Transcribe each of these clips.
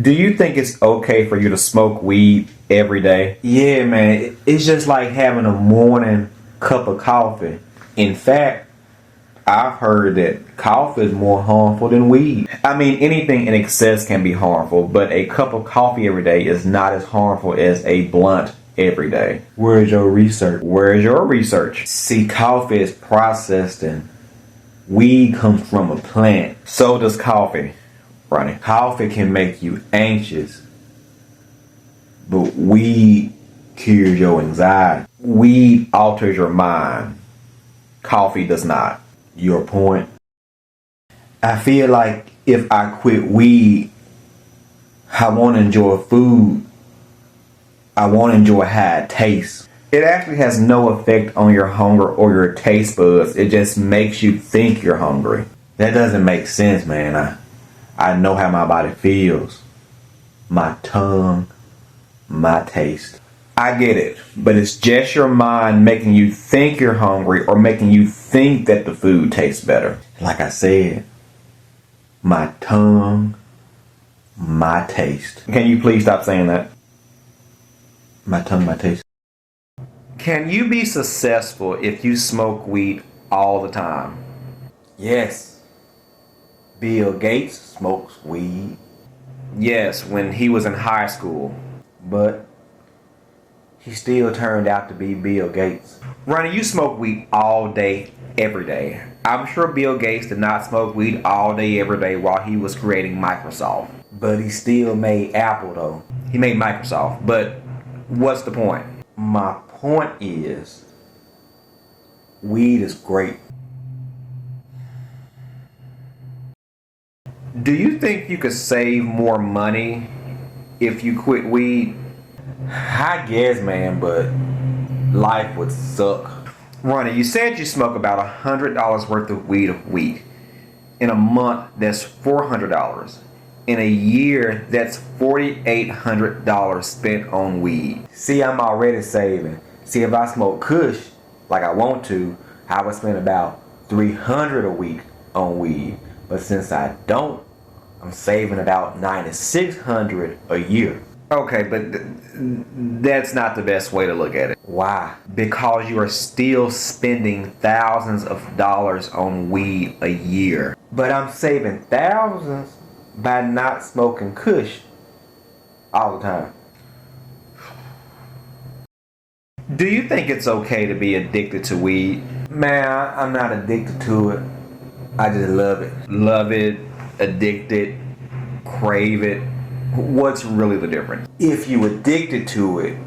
Do you think it's okay for you to smoke weed every day? Yeah, man. It's just like having a morning cup of coffee. In fact, I've heard that coffee is more harmful than weed. I mean, anything in excess can be harmful, but a cup of coffee every day is not as harmful as a blunt every day. Where's your research? Where's your research? See, coffee is processed and weed comes from a plant. So does coffee, Ronnie. Coffee can make you anxious, but weed cures your anxiety. Weed alters your mind. Coffee does not. Your point? I feel like if I quit weed, I won't enjoy food. I won't enjoy how it tastes. It actually has no effect on your hunger or your taste buds. It just makes you think you're hungry. That doesn't make sense, man. I know how my body feels. My tongue, my taste. I get it, but it's just your mind making you think you're hungry or making you think that the food tastes better. Like I said, my tongue, my taste. Can you please stop saying that? My tongue, my taste. Can you be successful if you smoke weed all the time? Yes. Bill Gates smokes weed. Yes, when he was in high school. But he still turned out to be Bill Gates. Ronnie, you smoke weed all day, every day. I'm sure Bill Gates did not smoke weed all day, every day while he was creating Microsoft. But he still made Apple, though. He made Microsoft, but what's the point? My point is, weed is great. Do you think you could save more money if you quit weed? I guess, man, but life would suck. Ronnie, you said you smoke about $100 worth of weed a week. In a month, that's $400. In a year, that's $4,800 spent on weed. See, I'm already saving. See, if I smoke Kush like I want to, I would spend about $300 a week on weed. But since I don't, I'm saving about $9,600 a year. Okay, but that's not the best way to look at it. Why? Because you are still spending thousands of dollars on weed a year. But I'm saving thousands by not smoking Kush all the time. Do you think it's okay to be addicted to weed? Man, I'm not addicted to it. I just love it. Love it, addicted, crave it. What's really the difference? If you addicted to it,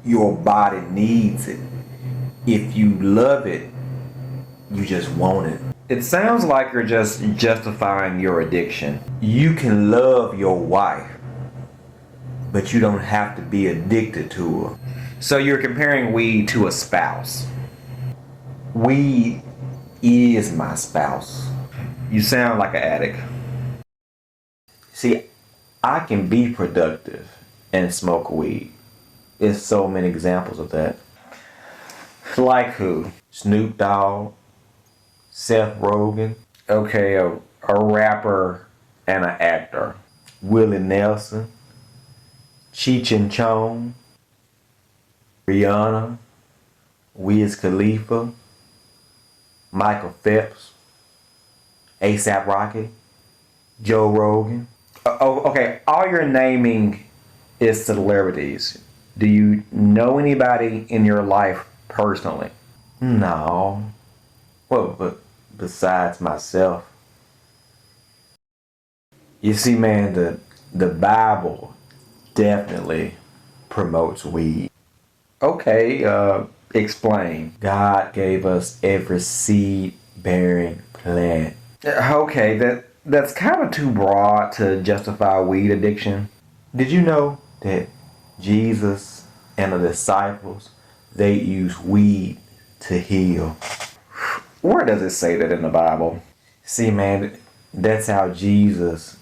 your body needs it. If you love it, you just want it. It sounds like you're just justifying your addiction. You can love your wife, but you don't have to be addicted to her. So you're comparing weed to a spouse. Weed is my spouse. You sound like an addict. See, I can be productive and smoke weed. There's so many examples of that. Like who? Snoop Dogg, Seth Rogen. Okay, a rapper and an actor. Willie Nelson, Cheech and Chong, Rihanna, Wiz Khalifa, Michael Phelps, A$AP Rocky, Joe Rogan. Okay, all you're naming is celebrities. Do you know anybody in your life personally? No. Well, but besides myself. You see, man, the Bible definitely promotes weed. Okay, explain. God gave us every seed-bearing plant. Okay, that's kind of too broad to justify weed addiction. Did you know that Jesus and the disciples, they use weed to heal? Where does it say that in the Bible? See, man, that's how Jesus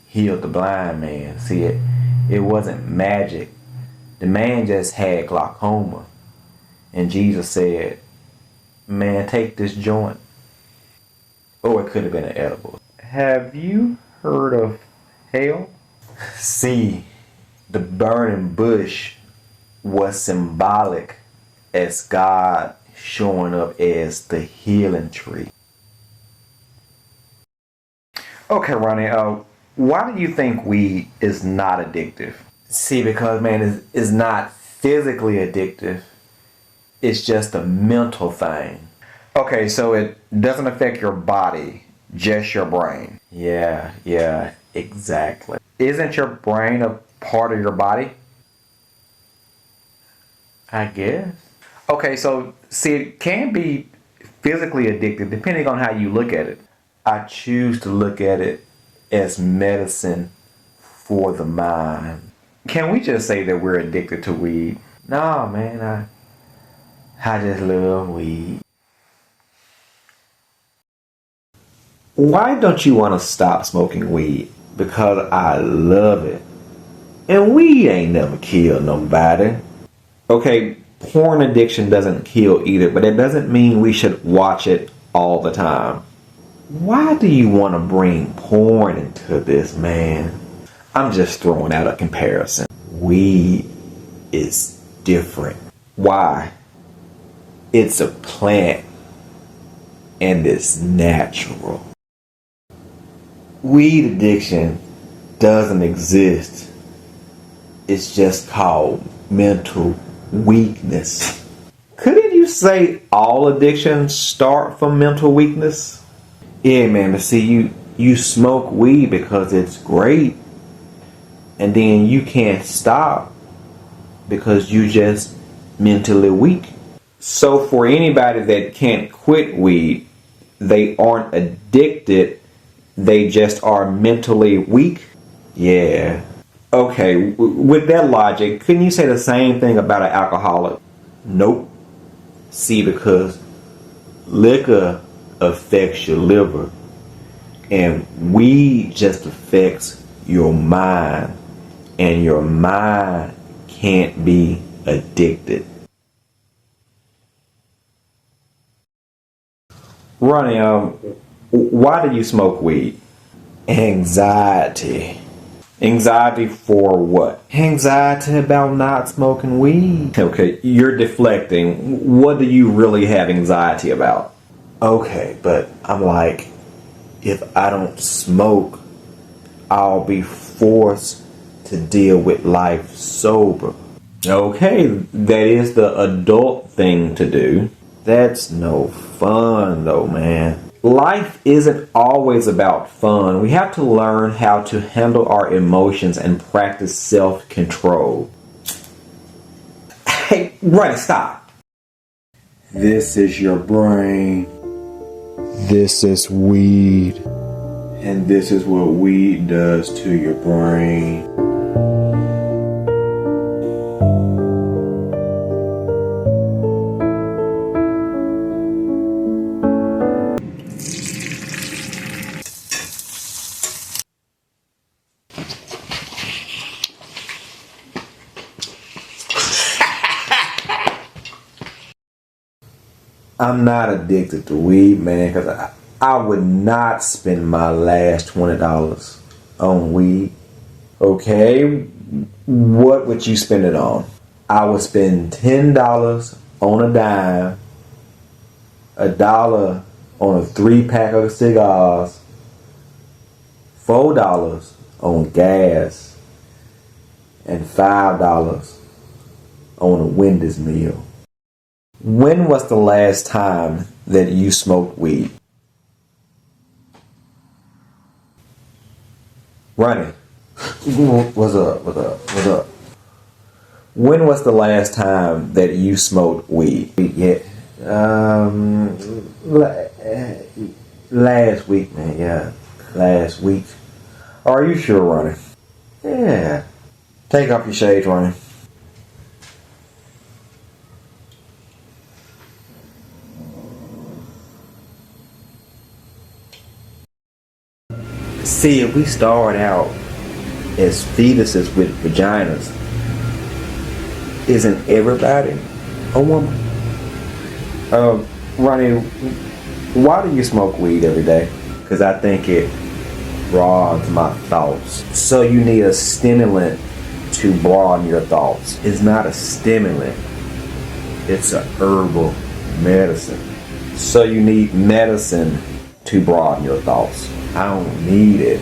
healed the blind man. See, it wasn't magic. The man just had glaucoma. And Jesus said, man, take this joint. Or it could have been an edible. Have you heard of hell? See, the burning bush was symbolic as God showing up as the healing tree. Okay, Ronnie, why do you think weed is not addictive? See, because man, it's not physically addictive. It's just a mental thing. Okay, so it doesn't affect your body, just your brain. Yeah, exactly. Isn't your brain a part of your body? I guess. Okay, so see, it can be physically addictive depending on how you look at it. I choose to look at it as medicine for the mind. Can we just say that we're addicted to weed? No, man, I just love weed. Why don't you want to stop smoking weed? Because I love it. And weed ain't never killed nobody. Okay, porn addiction doesn't kill either, but it doesn't mean we should watch it all the time. Why do you want to bring porn into this, man? I'm just throwing out a comparison. Weed is different. Why? It's a plant and it's natural. Weed addiction doesn't exist. It's just called mental weakness. Couldn't you say all addictions start from mental weakness? Yeah, man, but see, you smoke weed because it's great, and then you can't stop because you just mentally weak. So for anybody that can't quit weed, they aren't addicted, they just are mentally weak? Yeah. Okay, with that logic, couldn't you say the same thing about an alcoholic? Nope. See, because liquor affects your liver, and weed just affects your mind, and your mind can't be addicted. Ronnie, why do you smoke weed? Anxiety. Anxiety for what? Anxiety about not smoking weed. Okay, you're deflecting. What do you really have anxiety about? Okay, but I'm like, if I don't smoke, I'll be forced to deal with life sober. Okay, that is the adult thing to do. That's no fun though, man. Life isn't always about fun. We have to learn how to handle our emotions and practice self-control. Hey, Ronnie, stop. This is your brain. This is weed. And this is what weed does to your brain. I'm not addicted to weed, man, because I would not spend my last $20 on weed. Okay, what would you spend it on? I would spend $10 on a dime, $1 on a 3-pack of cigars, $4 on gas, and $5 on a Wendy's meal. When was the last time that you smoked weed? Ronnie, what's up? When was the last time that you smoked weed? Yeah, last week, man. Yeah, last week. Are you sure, Ronnie? Yeah. Take off your shades, Ronnie. See, if we start out as fetuses with vaginas, isn't everybody a woman? Ronnie, why do you smoke weed every day? Because I think it broadens my thoughts. So you need a stimulant to broaden your thoughts. It's not a stimulant. It's a herbal medicine. So you need medicine to broaden your thoughts. I don't need it.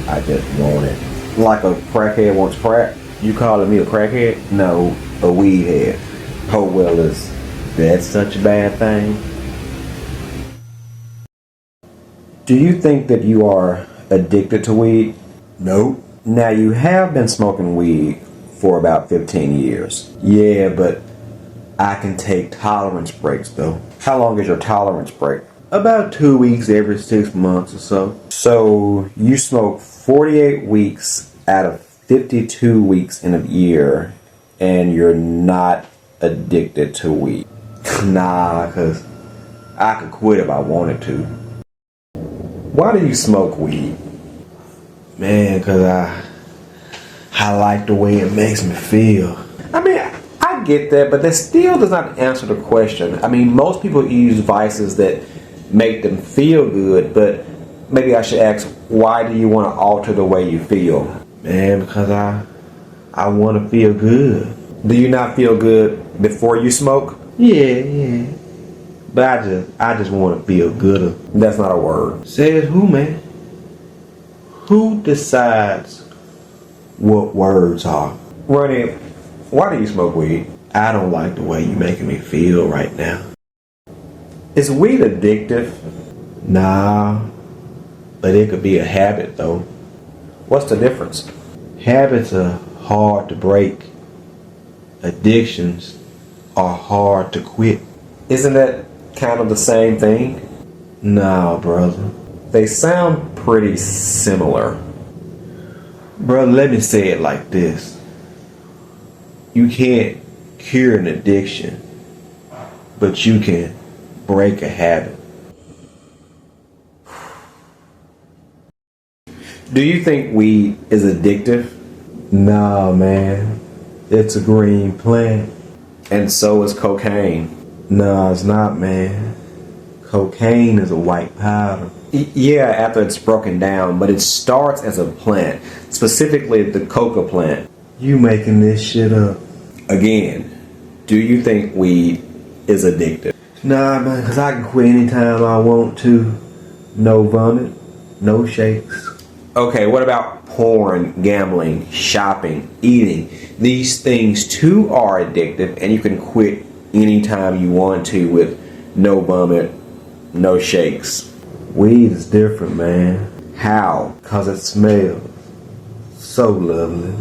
I just want it. Like a crackhead wants crack. You calling me a crackhead? No, a weed head. Oh well, is that such a bad thing? Do you think that you are addicted to weed? Nope. Now you have been smoking weed for about 15 years. Yeah, but I can take tolerance breaks though. How long is your tolerance break? About 2 weeks every 6 months or so. So you smoke 48 weeks out of 52 weeks in a year and you're not addicted to weed. Nah, cause I could quit if I wanted to. Why do you smoke weed? Man, cause I like the way it makes me feel. I mean, I get that, but that still does not answer the question. I mean, most people use vices that make them feel good, but maybe I should ask, why do you want to alter the way you feel? Man, because I want to feel good. Do you not feel good before you smoke? Yeah. But I just want to feel gooder. That's not a word. Says who, man? Who decides what words are? Ronnie, why do you smoke weed? I don't like the way you're making me feel right now. Is weed addictive? Nah, but it could be a habit though. What's the difference? Habits are hard to break. Addictions are hard to quit. Isn't that kind of the same thing? Nah, brother. They sound pretty similar. Brother, let me say it like this. You can't cure an addiction, but you can break a habit. Do you think weed is addictive? Nah, man. It's a green plant. And so is cocaine. Nah, it's not, man. Cocaine is a white powder. Yeah, after it's broken down, but it starts as a plant, specifically the coca plant. You making this shit up. Again, do you think weed is addictive? Nah, man, because I can quit anytime I want to. No vomit, no shakes. Okay, what about porn, gambling, shopping, eating? These things too are addictive, and you can quit anytime you want to with no vomit, no shakes. Weed is different, man. How? Because it smells so lovely.